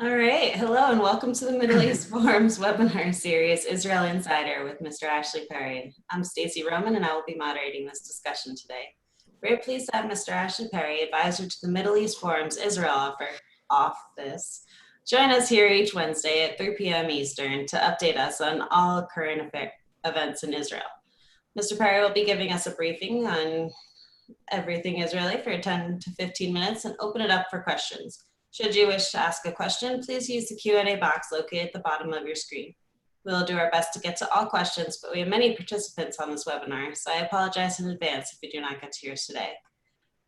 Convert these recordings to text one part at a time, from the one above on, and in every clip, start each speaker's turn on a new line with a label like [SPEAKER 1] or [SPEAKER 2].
[SPEAKER 1] All right, hello and welcome to the Middle East Forum's webinar series, Israel Insider with Mr. Ashley Perry. I'm Stacey Roman and I will be moderating this discussion today. We're pleased to have Mr. Ashley Perry, advisor to the Middle East Forum's Israel office, join us here each Wednesday at 3 p.m. Eastern to update us on all current events in Israel. Mr. Perry will be giving us a briefing on everything Israeli for 10 to 15 minutes and open it up for questions. Should you wish to ask a question, please use the Q&A box located at the bottom of your screen. We'll do our best to get to all questions, but we have many participants on this webinar, so I apologize in advance if we do not get to yours today.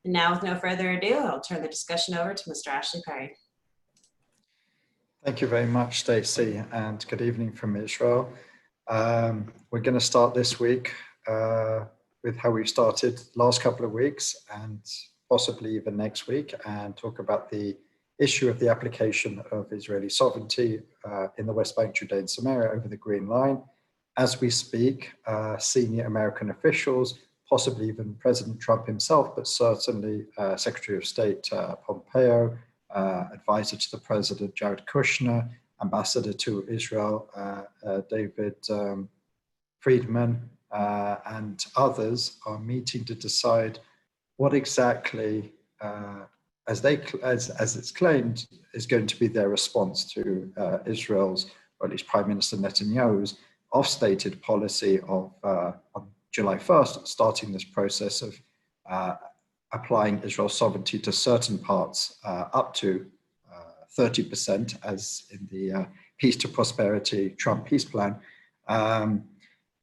[SPEAKER 1] And now, with no further ado, I'll turn the discussion over to Mr. Ashley Perry.
[SPEAKER 2] Thank you very much, Stacey, and good evening from Israel. We're going to start this week with how we've started last couple of weeks and possibly even next week, and talk about the issue of the application of Israeli sovereignty in the West Bank, Judea and Samaria over the Green Line. As we speak, senior American officials, possibly even President Trump himself, but certainly Secretary of State Pompeo, advisor to the President Jared Kushner, Ambassador to Israel David Friedman, and others are meeting to decide what exactly as it's claimed, is going to be their response to Israel's, or at least Prime Minister Netanyahu's, off-stated policy of on July 1st, starting this process of applying Israel's sovereignty to certain parts up to 30%, as in the Peace to Prosperity Trump peace plan.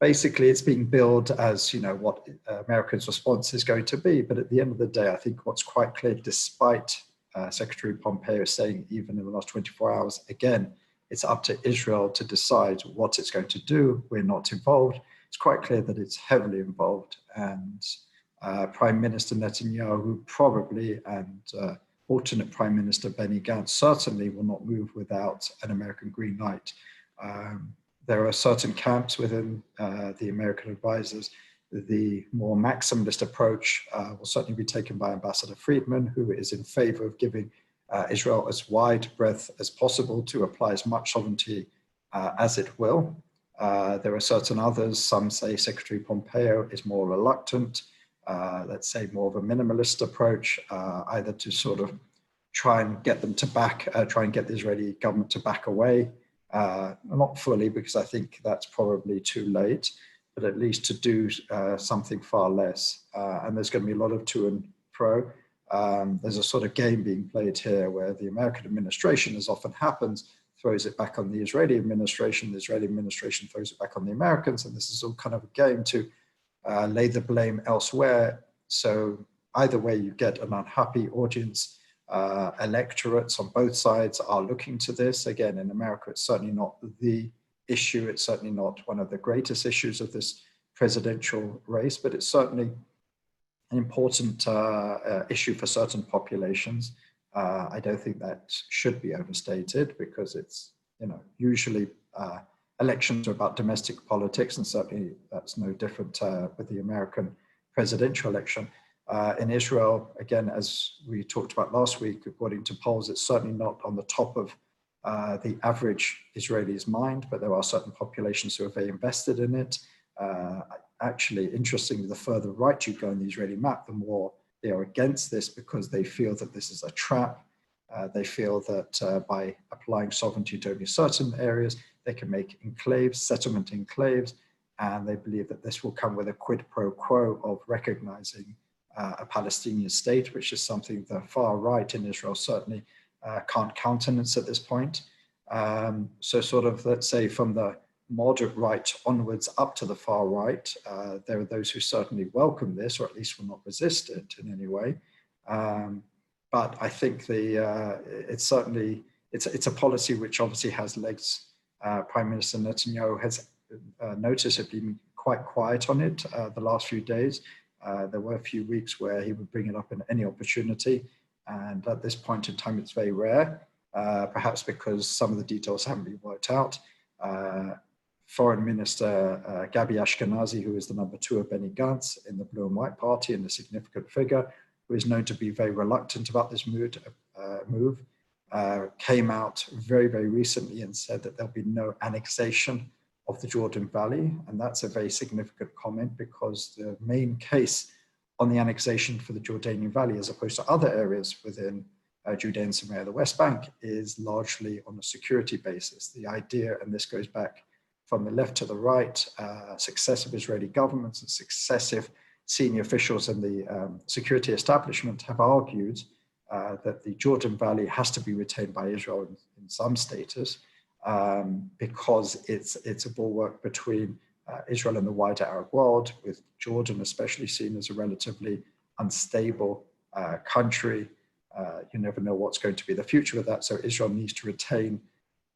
[SPEAKER 2] Basically, it's being billed as, you know, what America's response is going to be. But at the end of the day, I think what's quite clear, despite Secretary Pompeo saying even in the last 24 hours, again, it's up to Israel to decide what it's going to do. We're not involved. It's quite clear that it's heavily involved. And Prime Minister Netanyahu probably, and alternate Prime Minister Benny Gantz certainly will not move without an American green light. There are certain camps within the American advisors. The more maximalist approach will certainly be taken by Ambassador Friedman, who is in favor of giving Israel as wide breadth as possible to apply as much sovereignty as it will. There are certain others, some say Secretary Pompeo is more reluctant, let's say more of a minimalist approach, either to sort of try and get them to try and get the Israeli government to back away. Not fully, because I think that's probably too late, but at least to do something far less. And there's going to be a lot of to and fro. There's a sort of game being played here where the American administration, as often happens, throws it back on the Israeli administration throws it back on the Americans, and this is all kind of a game to lay the blame elsewhere. So either way, you get an unhappy audience. Electorates on both sides are looking to this. Again, in America, it's certainly not the issue. It's certainly not one of the greatest issues of this presidential race, but it's certainly an important issue for certain populations. I don't think that should be overstated, because it's, you know, usually elections are about domestic politics, and certainly that's no different with the American presidential election. In Israel, again, as we talked about last week, according to polls, it's certainly not on the top of the average Israeli's mind, but there are certain populations who are very invested in it. Actually, interestingly, the further right you go on the Israeli map, the more they are against this, because they feel that this is a trap. They feel that by applying sovereignty to only certain areas, they can make enclaves, settlement enclaves, and they believe that this will come with a quid pro quo of recognizing a Palestinian state, which is something the far right in Israel certainly can't countenance at this point. So sort of, let's say, from the moderate right onwards up to the far right, there are those who certainly welcome this, or at least will not resist it in any way. But I think it's a policy which obviously has legs. Prime Minister Netanyahu has noticeably been quite quiet on it the last few days. There were a few weeks where he would bring it up in any opportunity, and at this point in time it's very rare, perhaps because some of the details haven't been worked out. Foreign Minister Gabi Ashkenazi, who is the number 2 of Benny Gantz in the Blue and White Party and a significant figure, who is known to be very reluctant about this move, came out very, very recently and said that there'll be no annexation of the Jordan Valley. And that's a very significant comment, because the main case on the annexation for the Jordanian Valley, as opposed to other areas within Judea and Samaria, the West Bank, is largely on a security basis. The idea, and this goes back from the left to the right, successive Israeli governments and successive senior officials in the security establishment have argued that the Jordan Valley has to be retained by Israel in some status, because it's a bulwark between Israel and the wider Arab world, with Jordan especially seen as a relatively unstable country. You never know what's going to be the future of that. So Israel needs to retain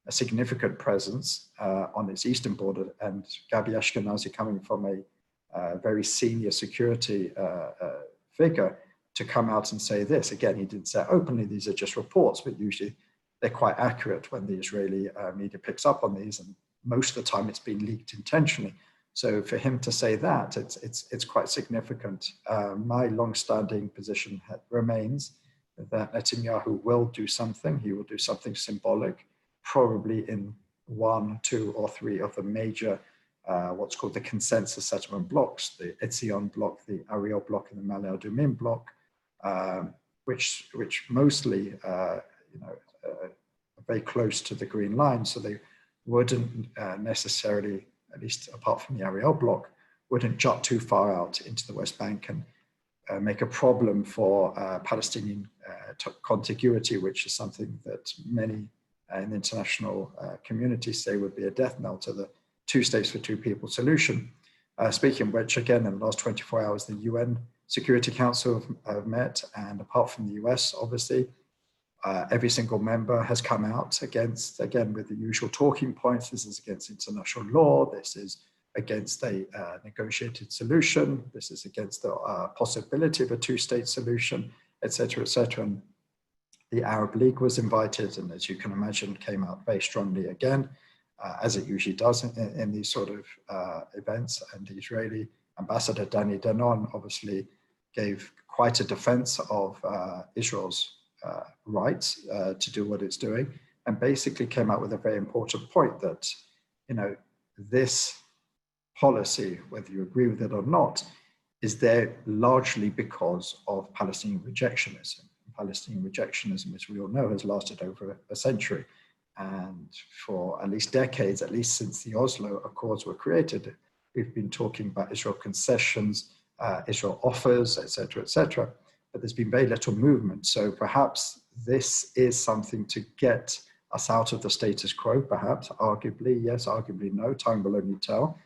[SPEAKER 2] a significant presence on its eastern border. And Gabi Ashkenazi, coming from a very senior security figure, to come out and say this, again, he didn't say it openly, these are just reports, but usually they're quite accurate when the Israeli media picks up on these, and most of the time it's been leaked intentionally. So for him to say that, it's quite significant. My long-standing position remains that Netanyahu will do something. He will do something symbolic, probably in 1, 2, or 3 of the major, what's called the consensus settlement blocks, the Etzion block, the Ariel block, and the Ma'ale Adumim block, which mostly, are very close to the Green Line, so they wouldn't necessarily, at least apart from the Ariel block, wouldn't jut too far out into the West Bank and make a problem for Palestinian contiguity, which is something that many in the international community say would be a death knell to the 2 states for 2 people solution. Speaking of which, again, in the last 24 hours, the UN Security Council have met, and apart from the US, obviously, every single member has come out against, again, with the usual talking points. This is against international law. This is against a negotiated solution. This is against the possibility of a 2-state solution, et cetera, et cetera. And the Arab League was invited, and as you can imagine, came out very strongly again, as it usually does in these sort of events. And the Israeli ambassador, Danny Danon, obviously gave quite a defense of Israel's rights to do what it's doing, and basically came out with a very important point that, this policy, whether you agree with it or not, is there largely because of Palestinian rejectionism. Palestinian rejectionism, as we all know, has lasted over a century. And for at least decades, at least since the Oslo Accords were created, we've been talking about Israel concessions, Israel offers, et cetera, but there's been very little movement. So perhaps this is something to get us out of the status quo, perhaps, arguably, yes, arguably no, time will only tell.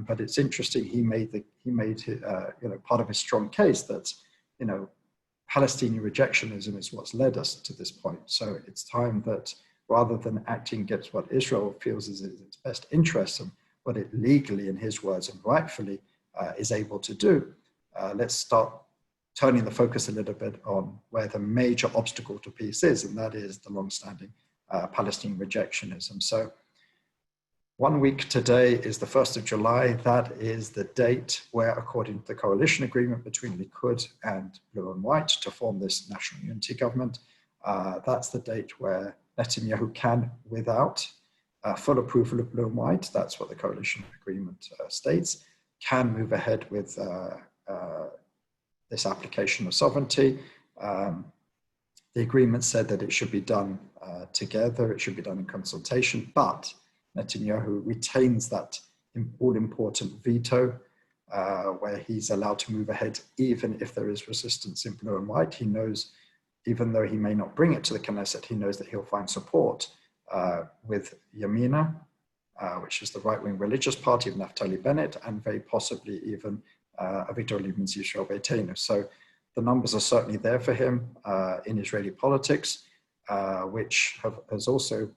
[SPEAKER 2] But it's interesting, he made part of his strong case that, Palestinian rejectionism is what's led us to this point. So it's time that rather than acting against what Israel feels is its best interest and what it legally, in his words, and rightfully is able to do, let's start turning the focus a little bit on where the major obstacle to peace is, and that is the long-standing Palestinian rejectionism. So 1 week today is the 1st of July. That is the date where, according to the coalition agreement between Likud and Blue and White to form this national unity government, that's the date where Netanyahu can, without full approval of Blue and White, that's what the coalition agreement states, can move ahead with this application of sovereignty. The agreement said that it should be done together, it should be done in consultation, but Netanyahu retains that all-important veto where he's allowed to move ahead even if there is resistance in Blue and White. He knows, even though he may not bring it to the Knesset, he knows that he'll find support with Yamina, which is the right-wing religious party of Naftali Bennett, and very possibly even Avigdor Lieberman's Yisrael Beitenu. So the numbers are certainly there for him in Israeli politics, which has also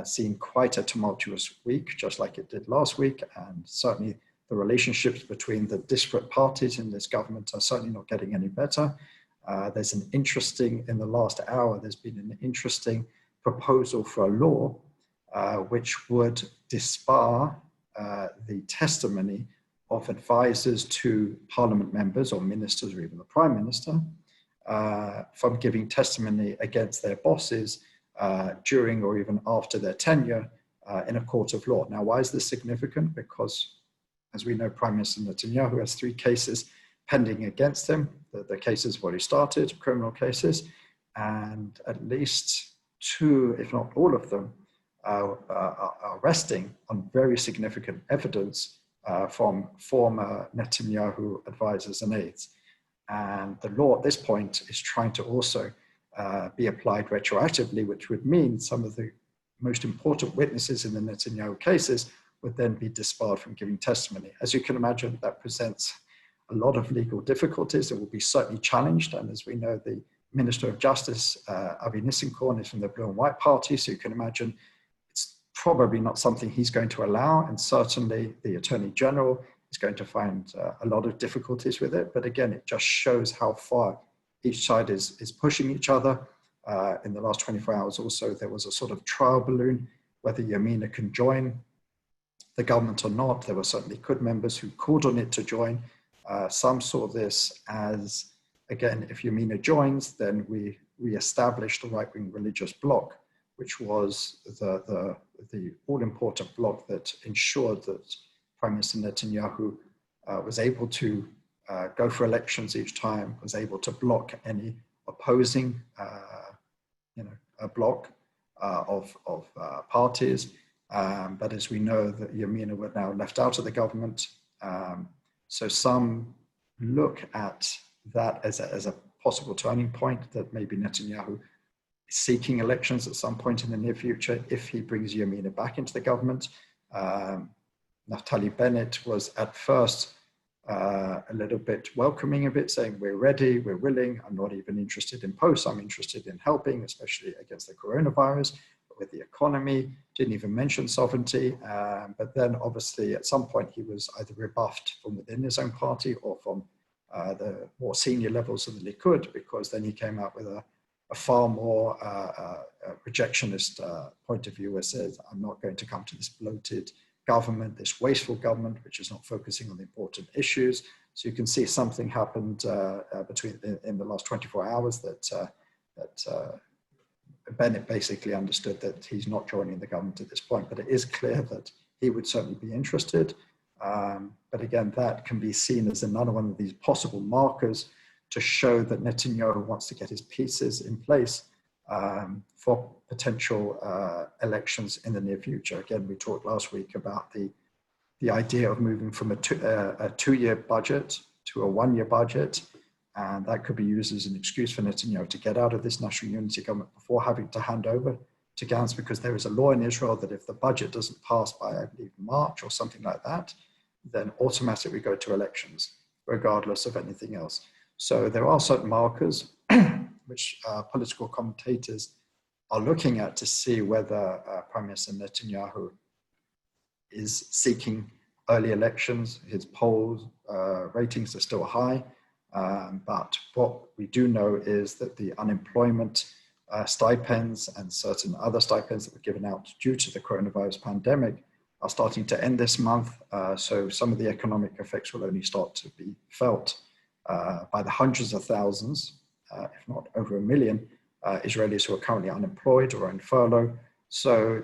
[SPEAKER 2] seen quite a tumultuous week, just like it did last week. And certainly the relationships between the disparate parties in this government are certainly not getting any better. In the last hour, there's been an interesting proposal for a law which would disbar the testimony of advisors to parliament members or ministers or even the prime minister from giving testimony against their bosses during or even after their tenure in a court of law. Now, why is this significant? Because, as we know, Prime Minister Netanyahu has 3 cases pending against him. The cases have already started, criminal cases, and at least 2, if not all of them, are resting on very significant evidence from former Netanyahu advisors and aides. And the law at this point is trying to also be applied retroactively, which would mean some of the most important witnesses in the Netanyahu cases would then be disbarred from giving testimony. As you can imagine, that presents a lot of legal difficulties that will be certainly challenged. And as we know, the Minister of Justice, Avi Nissenkorn, is from the Blue and White Party, so you can imagine it's probably not something he's going to allow, and certainly the Attorney General is going to find a lot of difficulties with it. But again, it just shows how far each side is pushing each other. In the last 24 hours also, there was a sort of trial balloon, whether Yamina can join the government or not. There were certainly Likud members who called on it to join. Some saw this as, again, if Yamina joins, then we establish the right-wing religious bloc, which was the all-important bloc that ensured that Prime Minister Netanyahu was able to go for elections each time, was able to block any opposing a bloc of parties. But as we know, that Yamina were now left out of the government. So some look at that as a possible turning point, that maybe Netanyahu is seeking elections at some point in the near future if he brings Yamina back into the government. Naftali Bennett was at first a little bit welcoming of it, saying we're ready, we're willing, I'm not even interested in posts, I'm interested in helping, especially against the coronavirus, but with the economy, didn't even mention sovereignty. But then obviously at some point he was either rebuffed from within his own party or from the more senior levels of the Likud, because then he came out with a far more rejectionist point of view, where it says, I'm not going to come to this bloated government, this wasteful government, which is not focusing on the important issues. So you can see something happened in the last 24 hours that Bennett basically understood that he's not joining the government at this point, but it is clear that he would certainly be interested. But again, that can be seen as another one of these possible markers to show that Netanyahu wants to get his pieces in place for potential elections in the near future. Again, we talked last week about the idea of moving from a 2-year budget to a 1-year budget, and that could be used as an excuse for Netanyahu to get out of this national unity government before having to hand over to Gantz, because there is a law in Israel that if the budget doesn't pass by, I believe, March or something like that, then automatically we go to elections, regardless of anything else. So there are certain markers which political commentators are looking at to see whether Prime Minister Netanyahu is seeking early elections. His polls ratings are still high, but what we do know is that the unemployment stipends and certain other stipends that were given out due to the coronavirus pandemic are starting to end this month. So some of the economic effects will only start to be felt by the hundreds of thousands, if not over 1 million, Israelis who are currently unemployed or on furlough. So,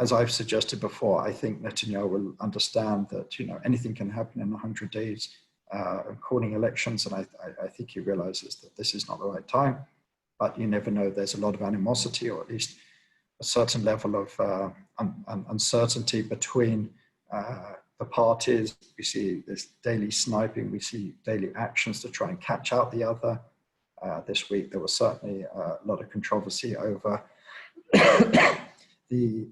[SPEAKER 2] as I've suggested before, I think Netanyahu will understand that anything can happen in 100 days of calling elections, and I think he realizes that this is not the right time. But you never know. There's a lot of animosity, or at least a certain level of uncertainty between the parties. We see this daily sniping, we see daily actions to try and catch out the other. This week there was certainly a lot of controversy over the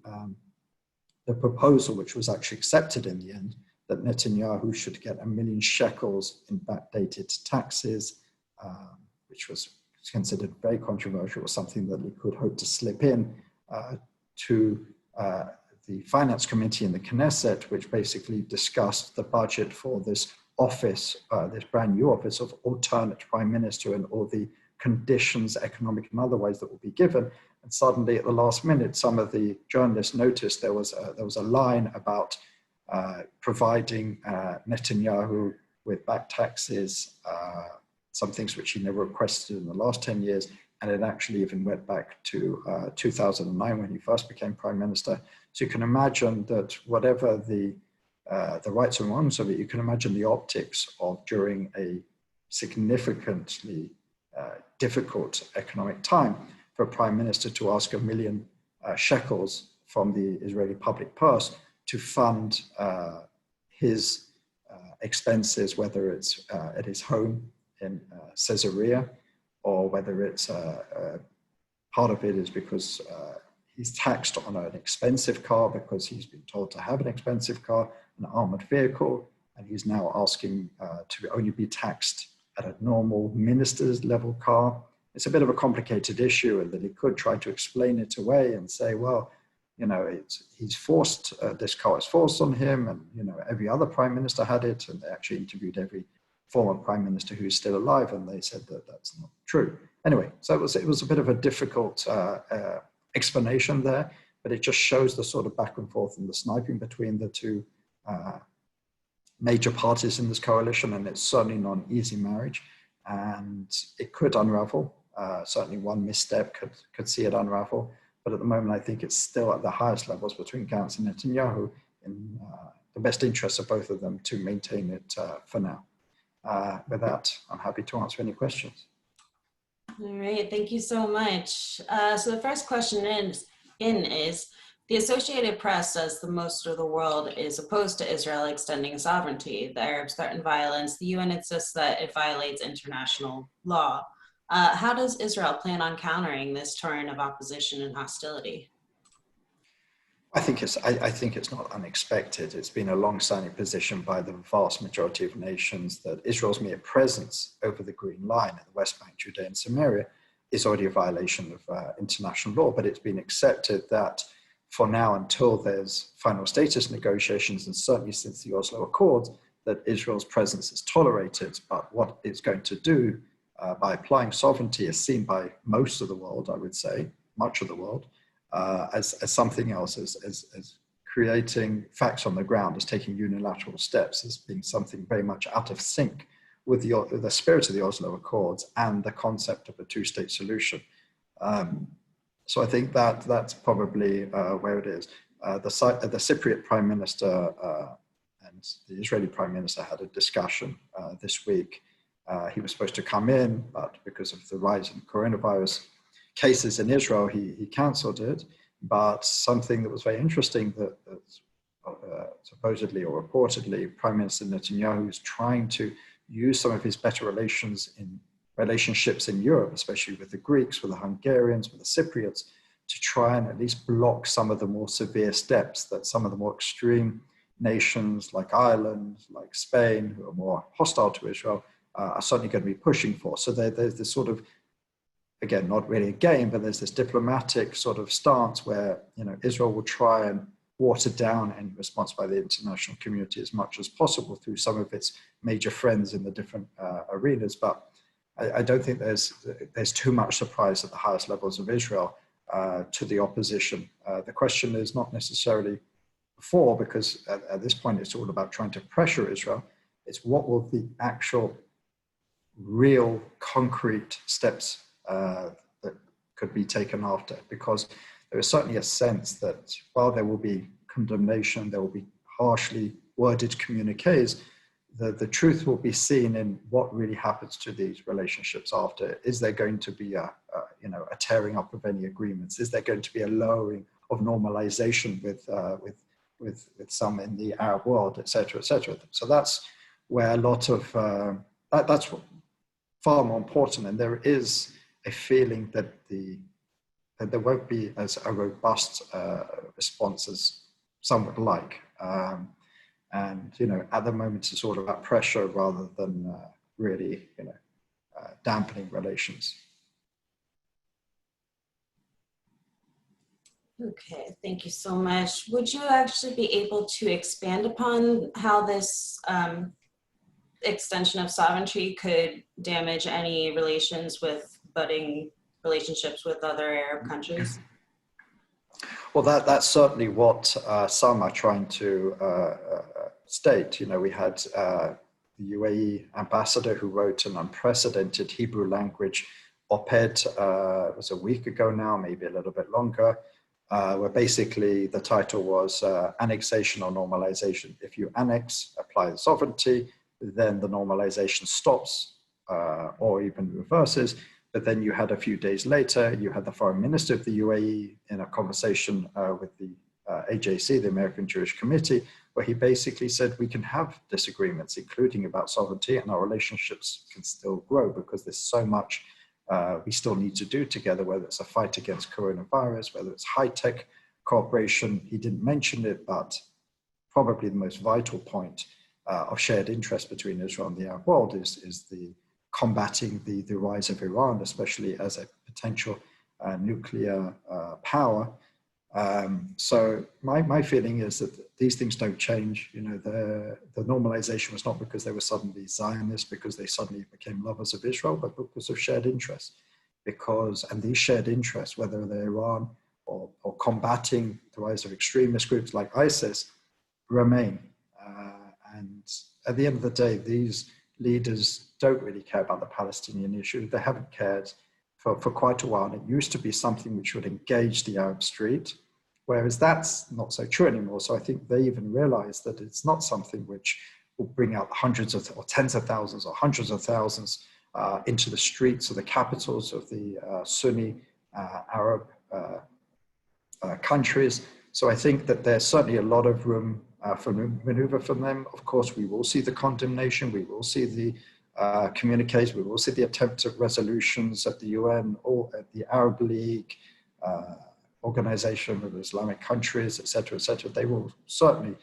[SPEAKER 2] proposal, which was actually accepted in the end, that Netanyahu should get 1 million shekels in backdated taxes, which was considered very controversial, or something that we could hope to slip in to the Finance Committee in the Knesset, which basically discussed the budget for this office, this brand new office of alternate prime minister, and all the conditions, economic and otherwise, that will be given. And suddenly at the last minute, some of the journalists noticed there was a line about providing Netanyahu with back taxes some things which he never requested in the last 10 years. And it actually even went back to 2009 when he first became prime minister. So you can imagine that whatever the rights and wrongs of it, you can imagine the optics of during a significantly difficult economic time for a prime minister to ask $1 million shekels from the Israeli public purse to fund his expenses, whether it's at his home in Caesarea, or whether it's part of it is because he's taxed on an expensive car because he's been told to have an expensive car, an armored vehicle, and he's now asking to only be taxed at a normal minister's level car. It's a bit of a complicated issue, and that he could try to explain it away and say, well, you know, he's forced, this car is forced on him, and, you know, every other prime minister had it, and they actually interviewed every former prime minister who's still alive, and they said that that's not true. Anyway, so it was a bit of a difficult explanation there, but it just shows the sort of back and forth and the sniping between the two major parties in this coalition, and it's certainly not an easy marriage, and it could unravel. Certainly one misstep could see it unravel, but at the moment I think it's still at the highest levels between Gantz and Netanyahu in the best interests of both of them to maintain it for now. With that, I'm happy to answer any questions.
[SPEAKER 1] All right, thank you so much. So the first question is the Associated Press says that most of the world is opposed to Israel extending sovereignty. The Arabs threaten violence. The UN insists that it violates international law. How does Israel plan on countering this torrent of opposition and hostility?
[SPEAKER 2] I think it's not unexpected. It's been a long-standing position by the vast majority of nations that Israel's mere presence over the Green Line in the West Bank, Judea and Samaria is already a violation of international law, but it's been accepted that for now, until there's final status negotiations, and certainly since the Oslo Accords, that Israel's presence is tolerated. But what it's going to do by applying sovereignty is seen by most of the world, I would say, much of the world, as something else, as creating facts on the ground, as taking unilateral steps, as being something very much out of sync with the spirit of the Oslo Accords and the concept of a two-state solution. So I think that's probably where it is. The Cypriot Prime Minister and the Israeli Prime Minister had a discussion this week. He was supposed to come in, but because of the rise in coronavirus cases in Israel, he cancelled it. But something that was very interesting that supposedly or reportedly Prime Minister Netanyahu is trying to use some of his better relationships in Europe, especially with the Greeks, with the Hungarians, with the Cypriots, to try and at least block some of the more severe steps that some of the more extreme nations like Ireland, like Spain, who are more hostile to Israel, are certainly going to be pushing for. So there's this sort of, again, not really a game, but there's this diplomatic sort of stance where, you know, Israel will try and water down any response by the international community as much as possible through some of its major friends in the different arenas. But I don't think there's too much surprise at the highest levels of Israel to the opposition. The question is not necessarily before, because at this point it's all about trying to pressure Israel. It's what will the actual real concrete steps that could be taken after, because there is certainly a sense that while there will be condemnation, there will be harshly worded communiques, the truth will be seen in what really happens to these relationships after. Is there going to be a tearing up of any agreements? Is there going to be a lowering of normalization with some in the Arab world, et cetera, et cetera? So that's where a lot of, that's far more important. And there is a feeling that there won't be as a robust response as some would like. And, you know, at the moment it's all about pressure rather than really, dampening relations.
[SPEAKER 1] Okay, thank you so much. Would you actually be able to expand upon how this extension of sovereignty could damage any budding relationships with other Arab countries?
[SPEAKER 2] Well, that's certainly what some are trying to state. You know, we had the UAE ambassador who wrote an unprecedented Hebrew language op-ed, it was a week ago now, maybe a little bit longer, where basically the title was annexation or normalization. If you annex, apply the sovereignty, then the normalization stops or even reverses. But then you had a few days later, you had the foreign minister of the UAE in a conversation with the AJC, the American Jewish Committee, where he basically said we can have disagreements, including about sovereignty, and our relationships can still grow because there's so much we still need to do together, whether it's a fight against coronavirus, whether it's high-tech cooperation. He didn't mention it, but probably the most vital point of shared interest between Israel and the Arab world is the combating the rise of Iran, especially as a potential nuclear power. So my feeling is that these things don't change. You know, the normalization was not because they were suddenly Zionists, because they suddenly became lovers of Israel, but because of shared interests. And these shared interests, whether they're Iran or combating the rise of extremist groups like ISIS, remain. And at the end of the day, these leaders don't really care about the Palestinian issue. They haven't cared for quite a while. And it used to be something which would engage the Arab street, whereas that's not so true anymore. So I think they even realize that it's not something which will bring out hundreds of or tens of thousands or hundreds of thousands into the streets of the capitals of the Sunni Arab countries. So I think that there's certainly a lot of room for maneuver from them. Of course, we will see the condemnation, we will see the communiques, we will see the attempt at resolutions at the UN or at the Arab League, Organization of Islamic Countries, etc., etc. They will certainly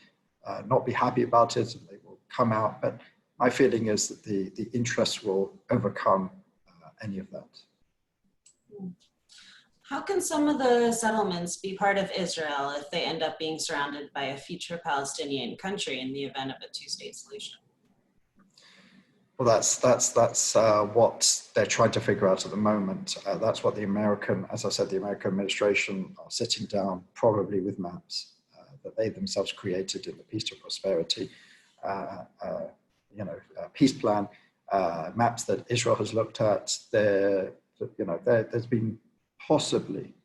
[SPEAKER 2] not be happy about it, and they will come out. But my feeling is that the interests will overcome any of that.
[SPEAKER 1] How can some of the settlements be part of Israel if they end up being surrounded by a future Palestinian country in the event of a two-state solution?
[SPEAKER 2] Well, that's what they're trying to figure out at the moment. That's what the American administration are sitting down, probably with maps that they themselves created in the Peace to Prosperity, peace plan, maps that Israel has looked at. There's been possibly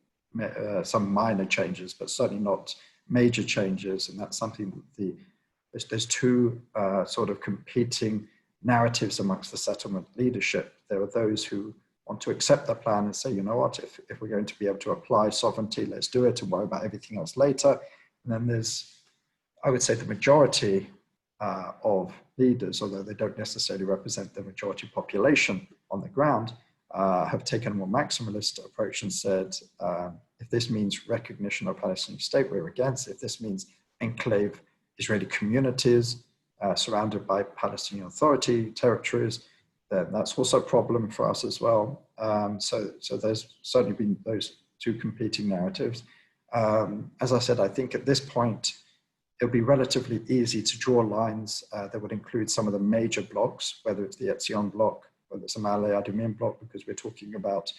[SPEAKER 2] some minor changes, but certainly not major changes, and that's something that there's two sort of competing narratives amongst the settlement leadership. There are those who want to accept the plan and say, you know what, if we're going to be able to apply sovereignty, let's do it and worry about everything else later. And then there's, I would say, the majority of leaders, although they don't necessarily represent the majority population on the ground, have taken a more maximalist approach and said, if this means recognition of a Palestinian state, we're against. If this means enclave Israeli communities surrounded by Palestinian Authority territories, then that's also a problem for us as well. So there's certainly been those two competing narratives. As I said, I think at this point, it'll be relatively easy to draw lines that would include some of the major blocks, whether it's the Etzion bloc, whether it's a Ma'ale Adumim bloc, because we're talking about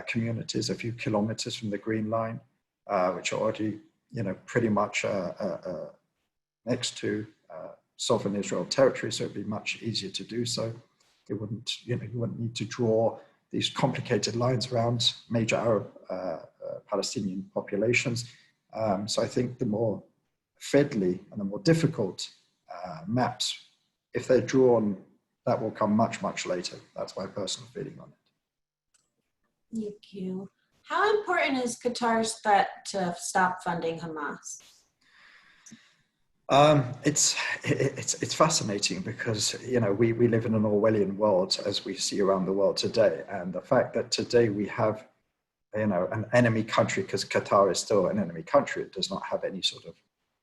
[SPEAKER 2] communities a few kilometers from the Green Line, which are already, pretty much next to sovereign Israel territory, so it'd be much easier to do so. You wouldn't need to draw these complicated lines around major Arab Palestinian populations. So I think the more fiddly and the more difficult maps, if they're drawn, that will come much, much later. That's my personal feeling on it.
[SPEAKER 1] Thank you. How important is Qatar's threat to stop funding Hamas?
[SPEAKER 2] It's fascinating because we live in an Orwellian world as we see around the world today, and the fact that today we have an enemy country, because Qatar is still an enemy country, it does not have any sort of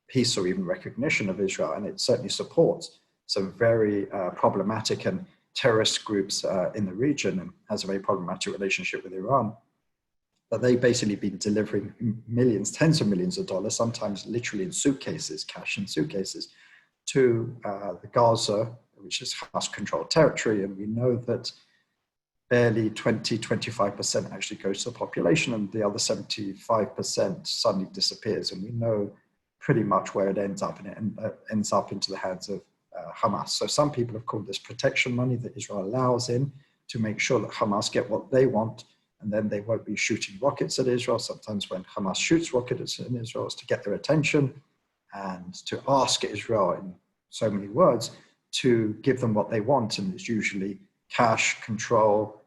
[SPEAKER 2] peace or even recognition of Israel, and it certainly supports some very problematic and terrorist groups in the region, and has a very problematic relationship with Iran. But they've basically been delivering millions, tens of millions of dollars, sometimes literally in suitcases, cash in suitcases, to the Gaza, which is Hamas-controlled territory. And we know that barely 20-25% actually goes to the population, and the other 75% suddenly disappears. And we know pretty much where it ends up, and it ends up into the hands of Hamas. So some people have called this protection money that Israel allows in to make sure that Hamas get what they want, and then they won't be shooting rockets at Israel. Sometimes when Hamas shoots rockets in Israel, it's to get their attention and to ask Israel in so many words to give them what they want. And it's usually cash, control,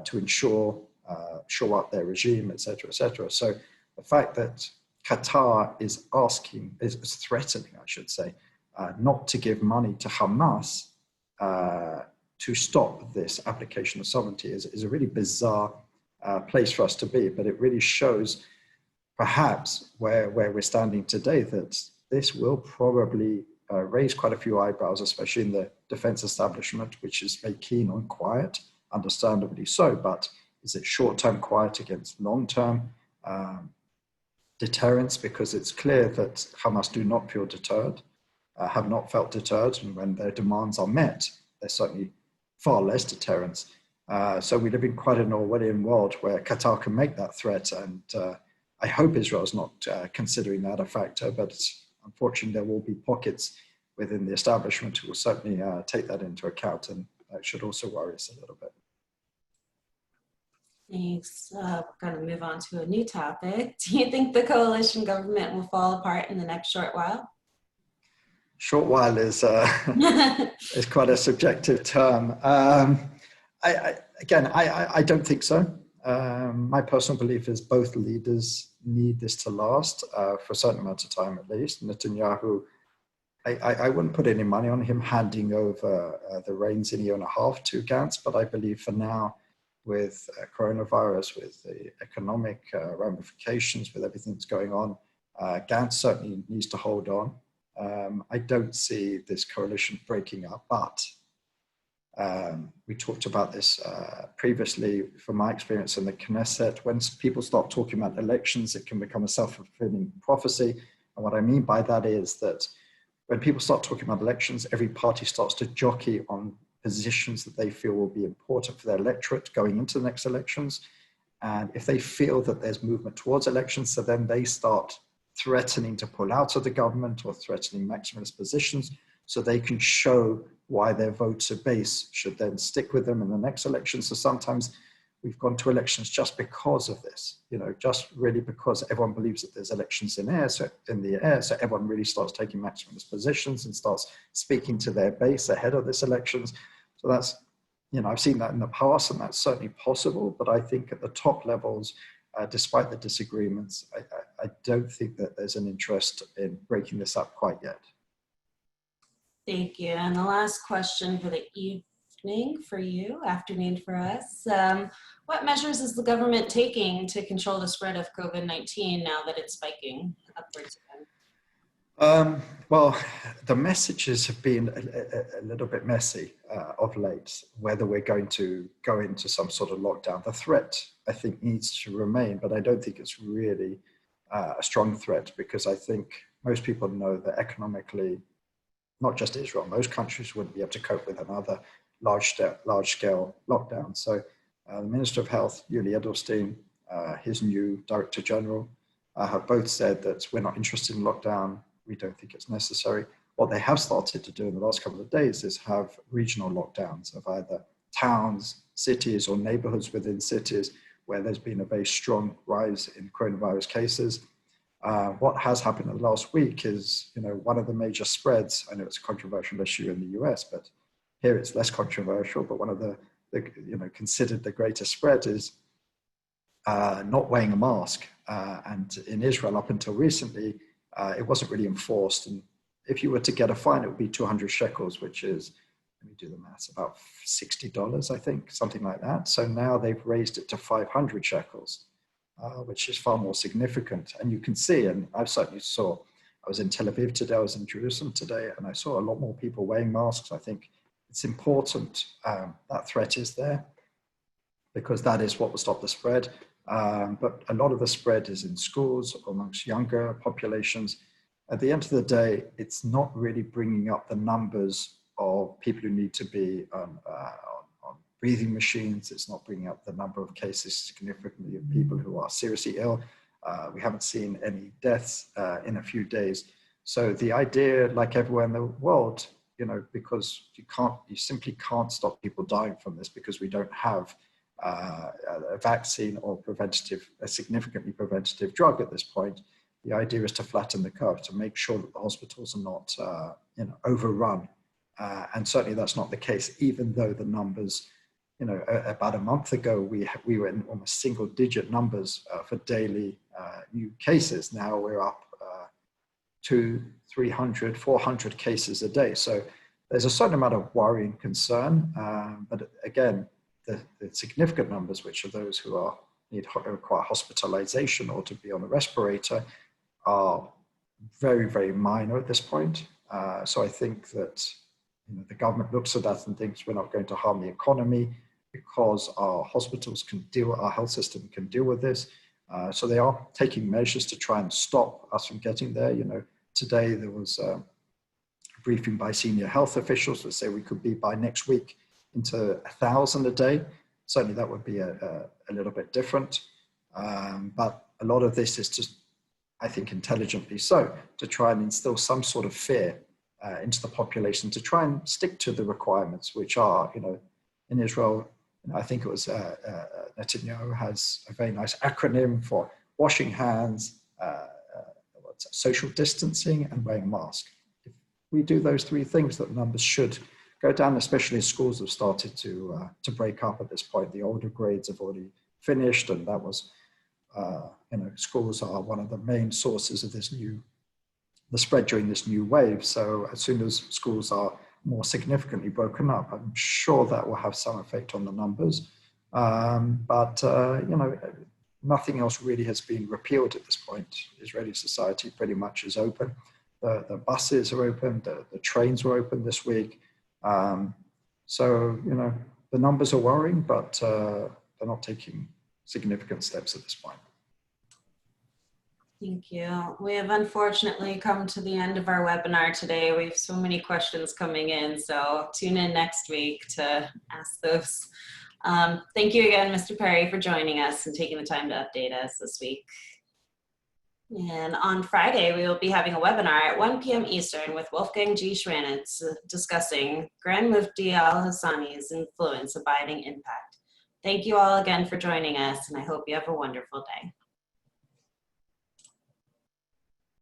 [SPEAKER 2] to ensure, shore up their regime, et cetera, et cetera. So the fact that Qatar is threatening, I should say, not to give money to Hamas to stop this application of sovereignty is a really bizarre place for us to be. But it really shows perhaps where we're standing today, that this will probably raise quite a few eyebrows, especially in the defense establishment, which is very keen on quiet, understandably so. But is it short-term quiet against long-term deterrence? Because it's clear that Hamas do not feel deterred, have not felt deterred, and when their demands are met, there's certainly far less deterrence. So we live in quite an Orwellian world where Qatar can make that threat, and I hope Israel's not considering that a factor, but unfortunately there will be pockets within the establishment who will certainly take that into account, and that should also worry us a little bit.
[SPEAKER 1] Thanks. We're going to move on to a new topic. Do you think the coalition government will fall apart in the next short while?
[SPEAKER 2] Short while is quite a subjective term. I don't think so. My personal belief is both leaders need this to last for a certain amount of time at least. Netanyahu, I wouldn't put any money on him handing over the reins in a year and a half to Gantz, but I believe for now, with coronavirus, with the economic ramifications, with everything that's going on, Gantz certainly needs to hold on. I don't see this coalition breaking up, but we talked about this previously from my experience in the Knesset. When people start talking about elections, it can become a self-fulfilling prophecy. And what I mean by that is that when people start talking about elections, every party starts to jockey on positions that they feel will be important for their electorate going into the next elections. And if they feel that there's movement towards elections, so then they start threatening to pull out of the government or threatening maximalist positions so they can show why their voter base should then stick with them in the next election. So sometimes we've gone to elections just because of this, just really because everyone believes that there's elections in the air. So everyone really starts taking maximalist positions and starts speaking to their base ahead of this elections. So that's, I've seen that in the past, and that's certainly possible. But I think at the top levels, despite the disagreements, I don't think that there's an interest in breaking this up quite yet.
[SPEAKER 1] Thank you. And the last question for the afternoon for us. What measures is the government taking to control the spread of COVID-19 now that it's spiking upwards again?
[SPEAKER 2] Well, the messages have been a little bit messy of late, whether we're going to go into some sort of lockdown. The threat, I think, needs to remain, but I don't think it's really a strong threat, because I think most people know that economically, not just Israel, most countries wouldn't be able to cope with another large-scale lockdown. So the Minister of Health, Yuli Edelstein, his new Director General, have both said that we're not interested in lockdown. We don't think it's necessary. What they have started to do in the last couple of days is have regional lockdowns of either towns, cities, or neighborhoods within cities where there's been a very strong rise in coronavirus cases. What has happened in the last week is, one of the major spreads, I know it's a controversial issue in the US, but here it's less controversial, but one of the considered the greatest spread is not wearing a mask. And in Israel, up until recently, it wasn't really enforced. And if you were to get a fine, it would be 200 shekels, which is, let me do the maths, about $60, I think, something like that. So now they've raised it to 500 shekels, which is far more significant. And you can see, and I certainly saw, I was in Tel Aviv today, I was in Jerusalem today, and I saw a lot more people wearing masks. I think it's important that threat is there, because that is what will stop the spread. But a lot of the spread is in schools amongst younger populations. At the end of the day, it's not really bringing up the numbers of people who need to be on breathing machines. It's not bringing up the number of cases significantly of people who are seriously ill. We haven't seen any deaths in a few days. So the idea, like everywhere in the world, because you simply can't stop people dying from this because we don't have a vaccine or a significantly preventative drug at this point. The idea is to flatten the curve, to make sure that the hospitals are not, overrun. And certainly that's not the case, even though the numbers, about a month ago, we were in almost single-digit numbers for daily new cases. Now we're up to 300, 400 cases a day. So there's a certain amount of worry and concern. But again, the significant numbers, which are those who require hospitalization or to be on a respirator, are very, very minor at this point. So I think that the government looks at that and thinks we're not going to harm the economy because our hospitals our health system can deal with this. So they are taking measures to try and stop us from getting there. Today there was a briefing by senior health officials that say we could be by next week into 1,000 a day. Certainly that would be a little bit different. But a lot of this is just, I think, intelligently so, to try and instill some sort of fear into the population, to try and stick to the requirements, which are, in Israel, I think it was Netanyahu has a very nice acronym for washing hands, social distancing, and wearing a mask. If we do those three things, that numbers should go down, especially as schools have started to break up at this point. The older grades have already finished, and that was, schools are one of the main sources of the spread during this new wave. So as soon as schools are more significantly broken up, I'm sure that will have some effect on the numbers. But nothing else really has been repealed at this point. Israeli society pretty much is open. The buses are open, the trains were open this week. So, the numbers are worrying, but they're not taking significant steps at this point.
[SPEAKER 1] Thank you. We have unfortunately come to the end of our webinar today. We have so many questions coming in, so tune in next week to ask those. Thank you again, Mr. Perry, for joining us and taking the time to update us this week. And on Friday, we will be having a webinar at 1 p.m. Eastern with Wolfgang G. Schranitz discussing Grand Mufti al-Hassani's influence abiding impact. Thank you all again for joining us, and I hope you have a wonderful day.